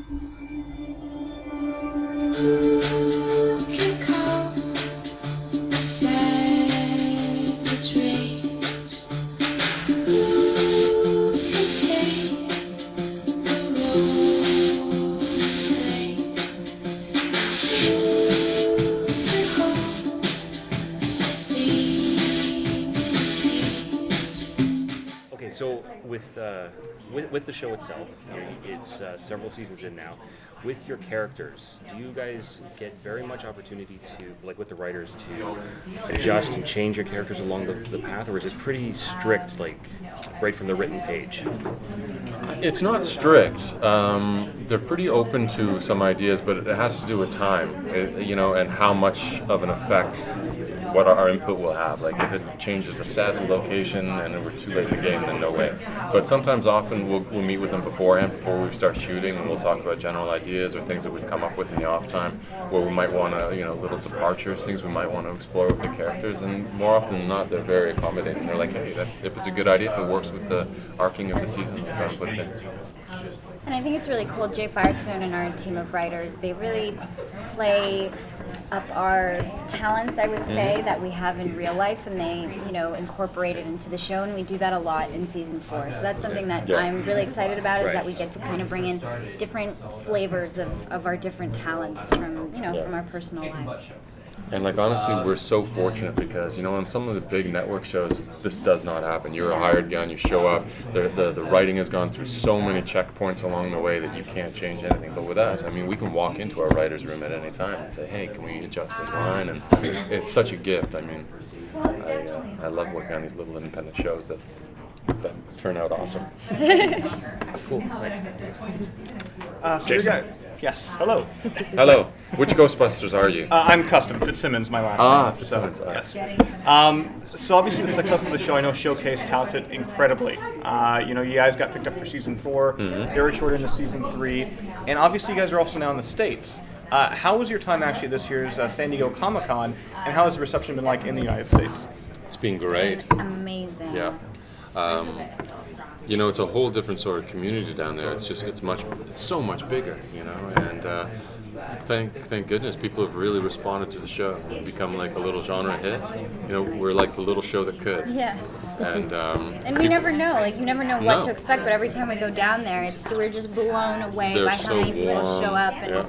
Who can calm the savage rage? Who can take the road flame? Who can hold the feeling? Okay, so with the show itself, it's several seasons in now. With your characters, do you guys get very much opportunity to, like with the writers, to adjust and change your characters along the path, or is it pretty strict, like right from the written page? It's not strict. They're pretty open to some ideas, but it has to do with time, and how much of an effect what our input will have. Like if it changes a set and location and we're too late in the game, then no way. But often we'll meet with them beforehand, before we start shooting, and we'll talk about general ideas or things that we've come up with in the off time, where we might want to, little departures, things we might want to explore with the characters. And more often than not, they're very accommodating. They're like, hey, if it's a good idea, if it works with the arcing of the season, we'll try and put it in. And I think it's really cool, Jay Firestone and our team of writers, they really play up our talents, I would say, that we have in real life, and they, incorporate it into the show, and we do that a lot in season 4. So that's something that I'm really excited about, is that we get to kind of bring in different flavors of our different talents from, from our personal lives. And honestly, we're so fortunate because, on some of the big network shows, this does not happen. You're a hired gun, you show up, the writing has gone through so many checkpoints along the way that you can't change anything. But with us, we can walk into our writer's room at any time and say, hey, can we adjust this line? And it's such a gift. I love working on these little independent shows that turn out awesome. Cool, thanks. Yes, hello. Hello. Which Ghostbusters are you? I'm Custom. Fitzsimmons, my last name. Fitzsimmons. Yes. So obviously the success of the show, I know, showcased talented incredibly. You guys got picked up for season 4, very short into season 3, and obviously you guys are also now in the States. How was your time actually this year's San Diego Comic-Con, and how has the reception been like in the United States? It's been great. Amazing. Yeah. It's a whole different sort of community down there. It's so much bigger, and thank goodness people have really responded to the show. We've become like a little genre hit. We're like the little show that could. Yeah. And we never know, you never know what to expect, but every time we go down there, we're just blown away They're by how so many people warm. show up and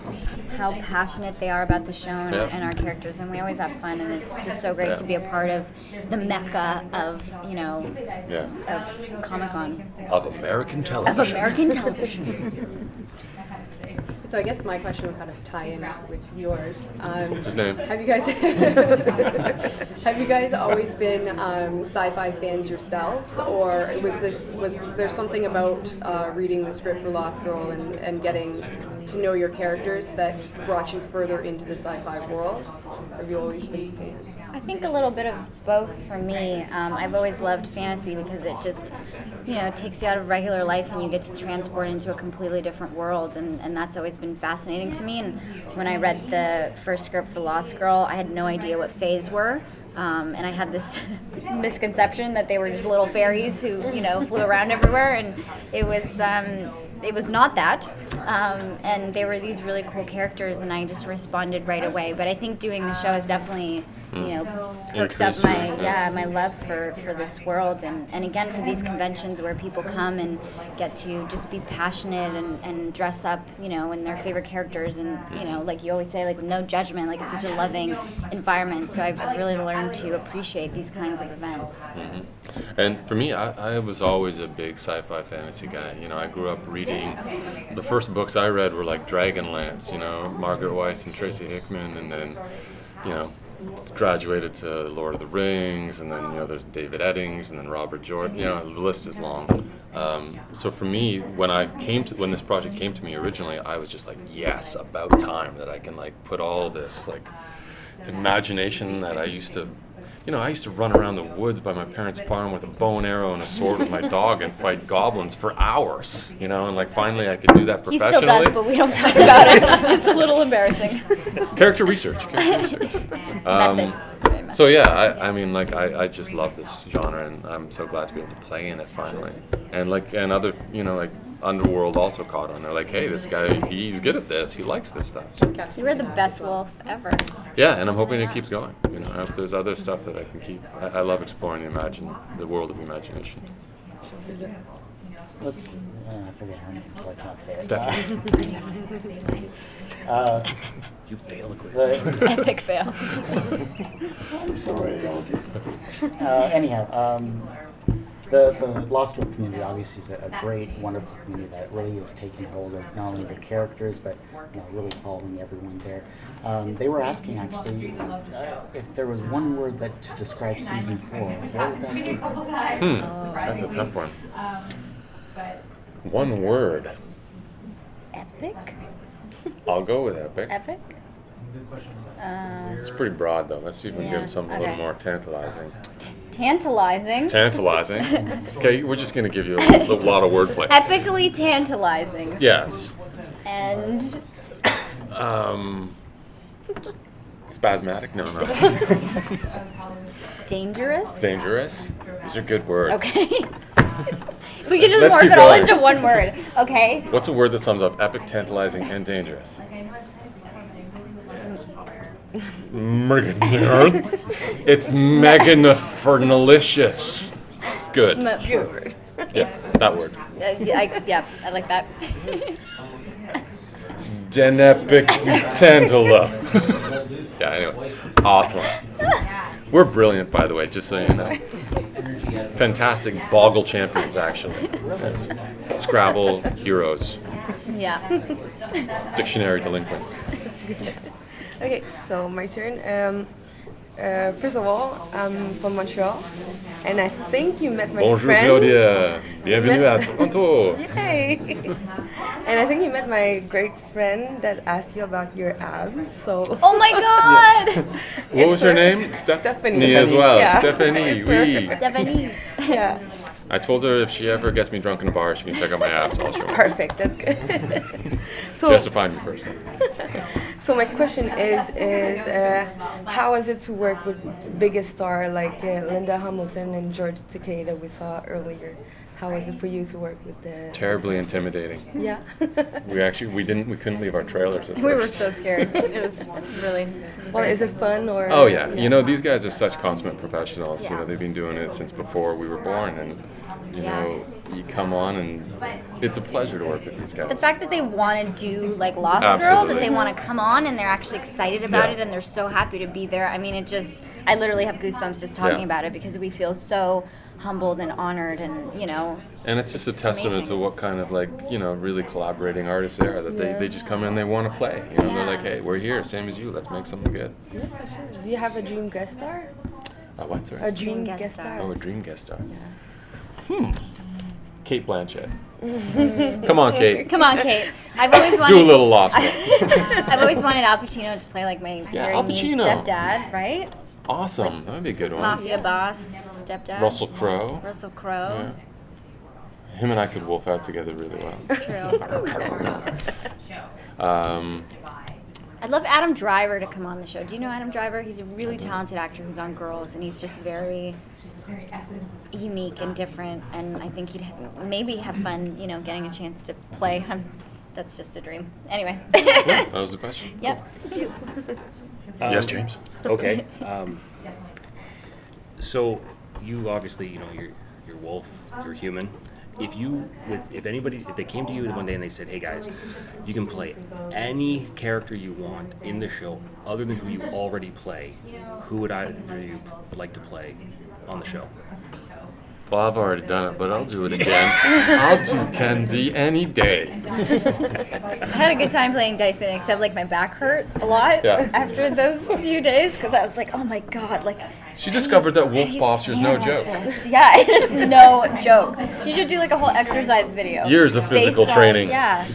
how passionate they are about the show and our characters, and we always have fun, and it's just so great to be a part of the mecca of, of Comic-Con. Of American television. So I guess my question would kind of tie in with yours. What's his name? Have you guys always been sci-fi fans yourselves, or was there something about reading the script for Lost Girl and getting to know your characters that brought you further into the sci-fi world? Or have you always been fans? I think a little bit of both for me. I've always loved fantasy because it just, takes you out of regular life and you get to transport into a completely different world, and that's always been fascinating to me. And when I read the first script for Lost Girl, I had no idea what fays were. And I had this misconception that they were just little fairies who, flew around everywhere, and it was not that. And they were these really cool characters, and I just responded right away. But I think doing the show has definitely, perked up my love for this world, and again for these conventions where people come and get to just be passionate and dress up, in their favorite characters, and like you always say, like no judgment, like it's such a loving environment. So I've really learned to appreciate these kinds of events. And for me, I was always a big sci-fi fantasy guy. I grew up reading, the first books I read were like Dragonlance, Margaret Weiss and Tracy Hickman, and then, graduated to Lord of the Rings, and then, there's David Eddings, and then Robert Jordan, the list is long. So for me, when this project came to me originally, I was just like, yes, about time that I can put all this imagination that I used to run around the woods by my parents' farm with a bow and arrow and a sword with my dog and fight goblins for hours, and finally I could do that professionally. He still does, but we don't talk about it. It's a little embarrassing. Character research. So yeah, I just love this genre, and I'm so glad to be able to play in it finally. And other underworld also caught on. They're like, hey, this guy, he's good at this. He likes this stuff. You were the best wolf ever. Yeah, and I'm hoping it keeps going. You know, if there's other stuff that I can keep. I love exploring the world of imagination. Let's see. I forget her name, so I can't say it. Stephanie. You fail the quiz. The, Epic fail. I'm sorry, I'll just. Anyhow, the Lost World community obviously is a great, wonderful community that really is taking hold of not only the characters, but really following everyone there. They were asking actually if there was one word that to describe season 4. What would that be? That's a tough one. One word. Epic? I'll go with epic. Epic? It's pretty broad though. Let's see if we can give Yeah, him something a okay. little more tantalizing. Tantalizing. Tantalizing. Okay, we're just gonna give you a lot of wordplay. Epically tantalizing. Yes. And Spasmatic? No. dangerous? Dangerous? These are good words. Okay. We could just Let's morph keep it all going. into one word, okay? What's a word that sums up epic, tantalizing, and dangerous? It's meganopernalicious. Good. Good. Yeah, that word. I like that. Denepic tantala. Yeah, anyway. Awesome. We're brilliant, by the way, just so you know. Fantastic Boggle champions, actually. Scrabble heroes. Yeah. Dictionary delinquents. Okay, so my turn. First of all, I'm from Montreal, and I think you met my Bonjour friend. Claudia. Bienvenue à Toronto. Yay! And I think you met my great friend that asked you about your abs. So. Oh my god! What was her It's her. name? Stephanie. as well. Yeah. Stephanie, It's her. oui. Japanese. Yeah. I told her if she ever gets me drunk in a bar, she can check out my abs. I'll show her. Perfect. That's good. She has to find me first. So my question is how is it to work with biggest star like Linda Hamilton and George Takei we saw earlier? How is it for you to work with the? Terribly intimidating. Yeah. We couldn't leave our trailers at We were first. so scared. It was really. Well, is it fun or? Oh yeah, you know these guys are such consummate professionals. You Yeah. know they've been doing it since before we were born, and you Yeah. know you come on and it's a pleasure to work with these guys. The fact that they want to do like Lost Girl, that Absolutely. they want to come on and they're actually excited about Yeah. it and they're so happy to be there. I mean, I literally have goosebumps just talking Yeah. about it because we feel so humbled and honored and, And it's just a testament amazing. to what kind of really collaborating artists they are. That they just come in and they want to play. You know, they're like, hey, we're here, same as you. Let's make something good. Do you have a dream guest star? What, sorry? A dream guest guest star. star. Oh, a dream guest star. Kate Blanchett. Come on, Kate. Come on, Kate. I've always wanted Do a little Lost Girl. I've always wanted Al Pacino to play like my Yeah, very Al mean Pacino. stepdad, right? Awesome. That would be a good one. Mafia boss, stepdad. Russell Crowe. Russell Crowe. Yeah. Him and I could wolf out together really well. True. I'd love Adam Driver to come on the show. Do you know Adam Driver? He's a really talented actor who's on Girls, and he's just very unique and different. And I think he'd maybe have fun, getting a chance to play him. That's just a dream. Anyway. Yeah, that was the question. Yep. Yes, James. Okay. So you obviously, you're wolf, you're human. If they came to you one day and they said, hey guys, you can play any character you want in the show other than who you already play, who would either you like to play on the show? Well, I've already done it, but I'll do it again. I'll do Kenzie any day. I had a good time playing Dyson, except like my back hurt a lot Yeah. after those few days because I was like, oh my god, like. She discovered that wolf how do you posture's no stand joke. like this? Yeah, it is no joke. You should do like a whole exercise video. Years of physical based on- training. Yeah.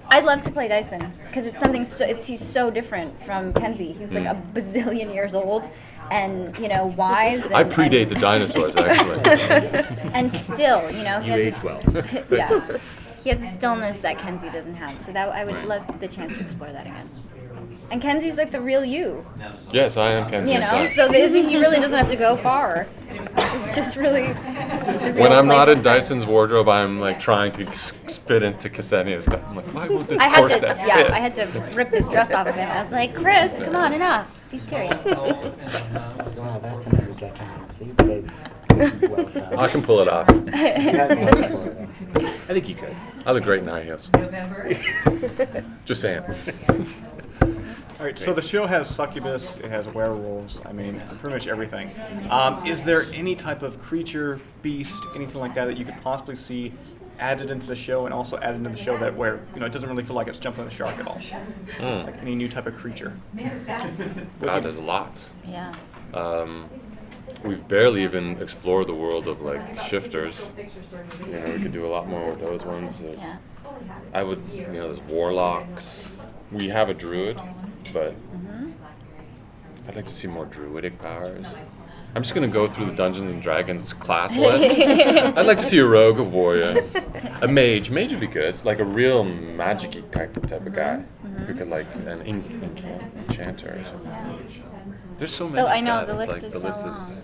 I'd love to play Dyson because it's something he's so different from Kenzie. He's like a bazillion years old and, wise. And, I predate the dinosaurs, actually. and still, he You has age this, well. yeah. He has a stillness that Kenzie doesn't have. So that I would Right. love the chance to explore that again. And Kenzie's like the real you, Yes, I am Kenzie inside. so he really doesn't have to go far. It's it's just really. When I'm not in Dyson's wardrobe, I'm like trying to fit into Ksenia's stuff. I'm like, why won't this I had corset to, fit? yeah, I had to rip his dress off of him. I was like, Kris, come on, enough. Be serious. Wow, that's an interjection I didn't see, but it was well done. I can pull it off. You had voice for it. I think you could. I look great in high heels. Just saying. All right, so the show has succubus, it has werewolves, I mean, pretty much everything. Is there any type of creature, beast, anything like that that you could possibly see added into the show, and also added into the show that where it doesn't really feel like it's jumping the shark at all? Like any new type of creature? God, there's lots. Yeah. We've barely even explored the world of like shifters. You know, we could do a lot more with those ones. There's, Yeah. there's warlocks. We have a druid, but I'd like to see more druidic powers. I'm just gonna go through the Dungeons and Dragons class list. I'd like to see a rogue, a warrior, a mage. Mage would be good, like a real magic-y type of guy who could like an enchanter or something. There's so many. I know, God, the it's list is so long.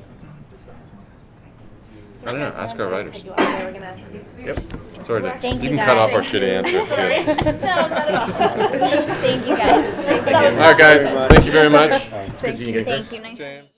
I don't know. Ask our writers. Yep. Sorry, Dave. Thank You you, can cut off guys. our shitty answer. It's good. Thank you guys. All right, guys. Thank you very much. It's good seeing you again, Kris. Thank you. Nice to meet you. James.